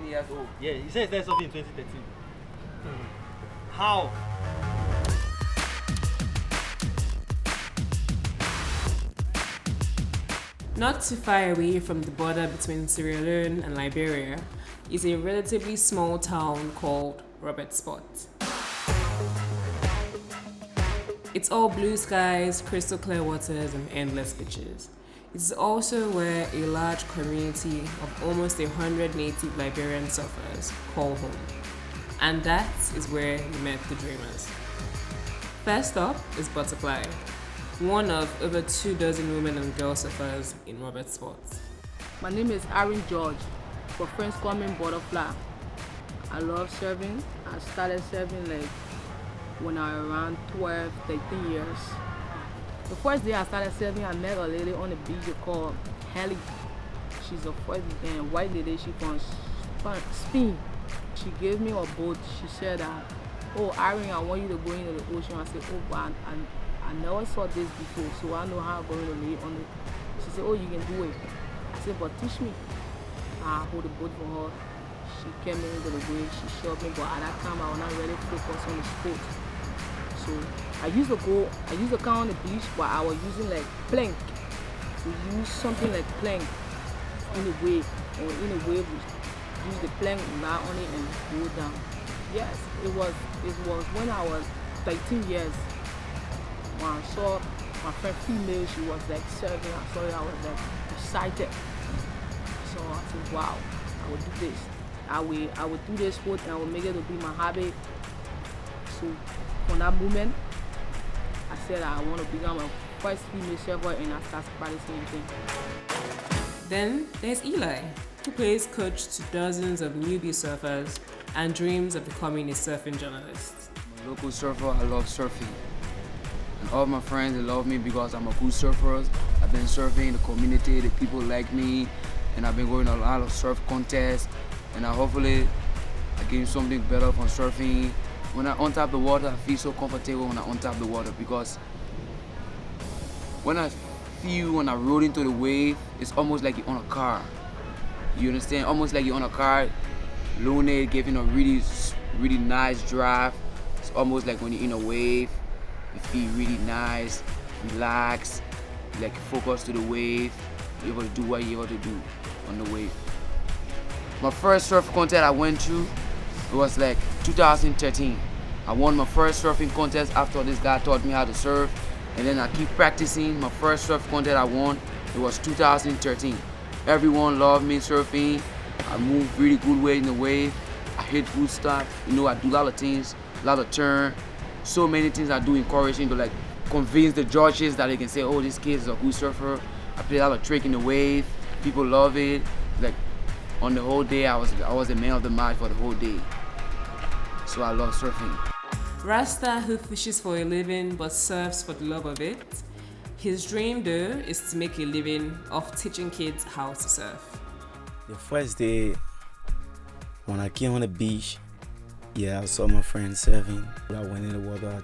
years old. Yeah, he said he started surfing in 2013. How? Not too far away from the border between Sierra Leone and Liberia is a relatively small town called Robertsport. It's all blue skies, crystal clear waters, and endless beaches. It's also where a large community of almost 100 native Liberian surfers call home. And that is where we met the Dreamers. First up is Butterfly, one of over 24 women and girl surfers in Robertsport. My name is Aaron George, but friends call me Butterfly. I love surfing. I started surfing like when I was around 12, 13 years. The first day I started surfing, I met a lady on the beach called Hallie. She's a white lady, she from Spain. She gave me a boat. She said that, oh, Aaron, I want you to go into the ocean. I said, oh, but I never saw this before, so I know how I'm going to lay on it. She said, oh, you can do it. I said, but teach me. I hold the boat for her. She came into the way, she showed me, but at that time I was not really focused on the sport. So I used to come on the beach, but I was using like plank. We use something like plank in the wave, or in the wave we use the plank, lie on it and go down. Yes, it was when I was 13 years. When I saw my friend female, she was like surfing, I saw it, I was like excited. So I said, wow, I would do this. I would do this sport and I would make it to be my hobby. So from that moment, I said I want to become a first female surfer and I started practicing everything. Then there's Eli, who plays coach to dozens of newbie surfers and dreams of becoming a surfing journalist. I'm a local surfer, I love surfing. And all my friends, they love me because I'm a good surfer. I've been surfing in the community, the people like me, and I've been going to a lot of surf contests. And hopefully I gain something better from surfing. When I on top of the water, I feel so comfortable when I on top of the water because when I roll into the wave, it's almost like you're on a car. You understand? Almost like you're on a car, Lune giving a really, really nice drive. It's almost like when you're in a wave, you feel really nice, relaxed, like focus to the wave, you're able to do what you're able to do on the wave. My first surf contest I went to, it was like 2013. I won my first surfing contest after this guy taught me how to surf. And then I keep practicing. My first surf contest I won, it was 2013. Everyone loved me surfing. I moved really good way in the wave. I hit good stuff. You know, I do a lot of things, a lot of turn. So many things I do encouraging to like convince the judges that they can say, oh, this kid is a good surfer. I play a lot of trick in the wave. People love it. Like, on the whole day, I was the man of the match for the whole day. So I love surfing. Rasta, who fishes for a living but surfs for the love of it, his dream though is to make a living off teaching kids how to surf. The first day when I came on the beach, I saw my friend surfing. I went in the water,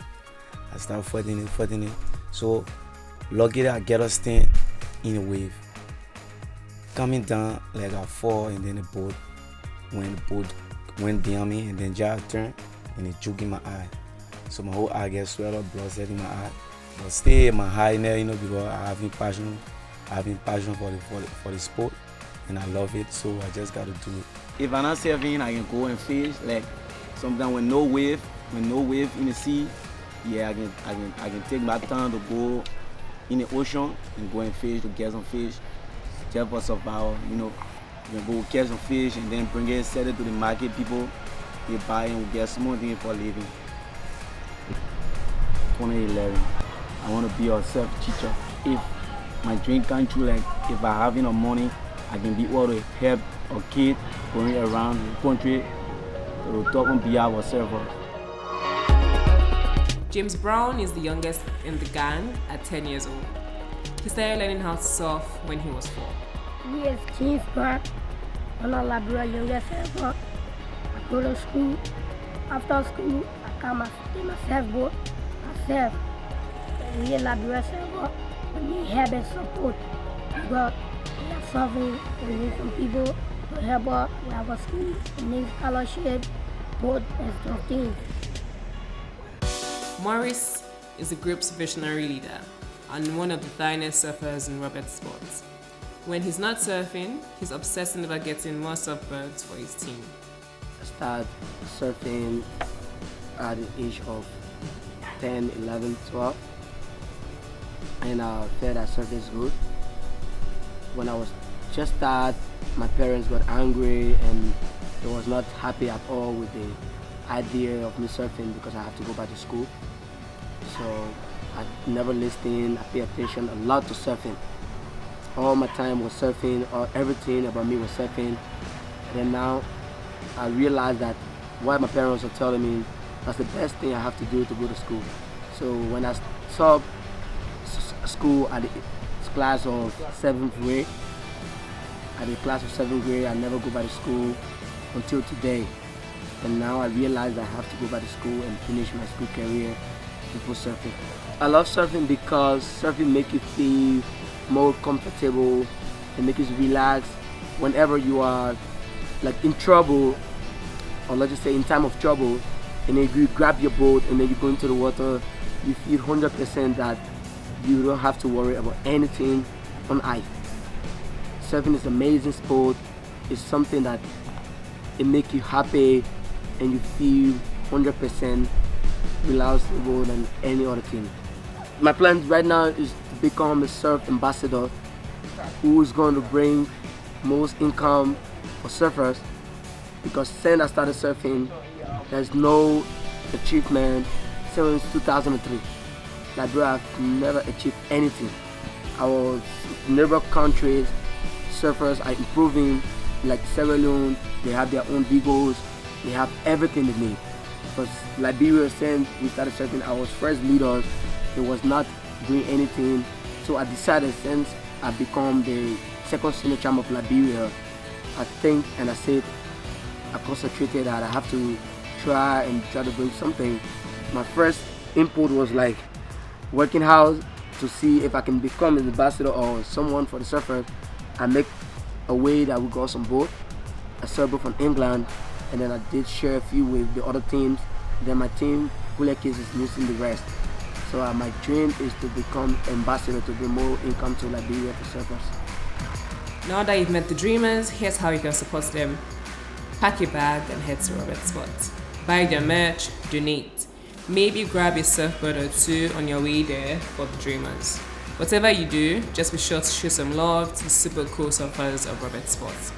I started fighting it. So luckily I get a stand in the wave. Coming down, like I fall, and then the boat went behind me, and then just turned and it juked in my eye. So my whole eye gets swelled up, blood set in my eye. But stay my high there, you know, because I have passion for the sport, and I love it. So I just got to do it. If I'm not surfing, I can go and fish. Like sometimes when no wave in the sea, I can take my time to go in the ocean and go and fish to get some fish. Just for survival, you know, you can go catch some fish and then bring it, sell it to the market. People, they buy and we get small things for a living. 2011, I want to be a surf teacher. If my dream comes true, like if I have enough money, I can be able to help a kid going around the country to talk on behalf of surfers. James Brown is the youngest in the gang at 10 years old. He started learning how to surf when he was 4. He is James Brown. I'm a Liberian youngest surfer. I go to school. After school, I come and take my surfboard. I surf. We are Liberian surfer. We need help and support. But we are surfing, we need some people to help us. We have a school, we need scholarship, boat, and stuff things. Maurice is the group's visionary leader and one of the finest surfers in Robertsport. When he's not surfing, he's obsessing about getting more surfboards for his team. I started surfing at the age of 10, 11, 12, and I felt that surfing is good. When I was just started, my parents got angry and they was not happy at all with the idea of me surfing because I have to go back to school. So I never listened, I pay attention a lot to surfing. All my time was surfing, or everything about me was surfing. And now I realized that what my parents were telling me, that's the best thing I have to do to go to school. So when I saw school at the class of 7th grade, at the class of 7th grade, I never go back to school until today. And now I realize I have to go back to school and finish my school career before surfing. I love surfing because surfing makes you feel more comfortable and makes you relax whenever you are like in trouble, or let's just say in time of trouble, and then you grab your boat and then you go into the water, you feel 100% that you don't have to worry about anything on ice. Surfing is an amazing sport. It's something that it makes you happy and you feel 100% relaxable than any other thing. My plan right now is to become a surf ambassador who is going to bring most income for surfers, because since I started surfing, there's no achievement since 2003. Liberia have never achieved anything. Our neighbor countries, surfers are improving, like Sierra Leone, they have their own vehicles, they have everything they need. Because Liberia, since we started surfing, our first leaders, they was not doing anything. So I decided, since I become the second senior champ of Liberia, I think and I said, I concentrated that I have to try to bring something. My first input was like working hard to see if I can become an ambassador or someone for the surfers. I make a way that we got some boat, a surfboat from England, and then I did share a few with the other teams. Then my team, Kulekis, is missing the rest. So my dream is to become ambassador to bring more income to Liberia for surfers. Now that you've met the dreamers, here's how you can support them. Pack your bag and head to Robertsport. Buy their merch, donate. Maybe grab a surfboard or two on your way there for the dreamers. Whatever you do, just be sure to show some love to the super cool surfers of Robertsport.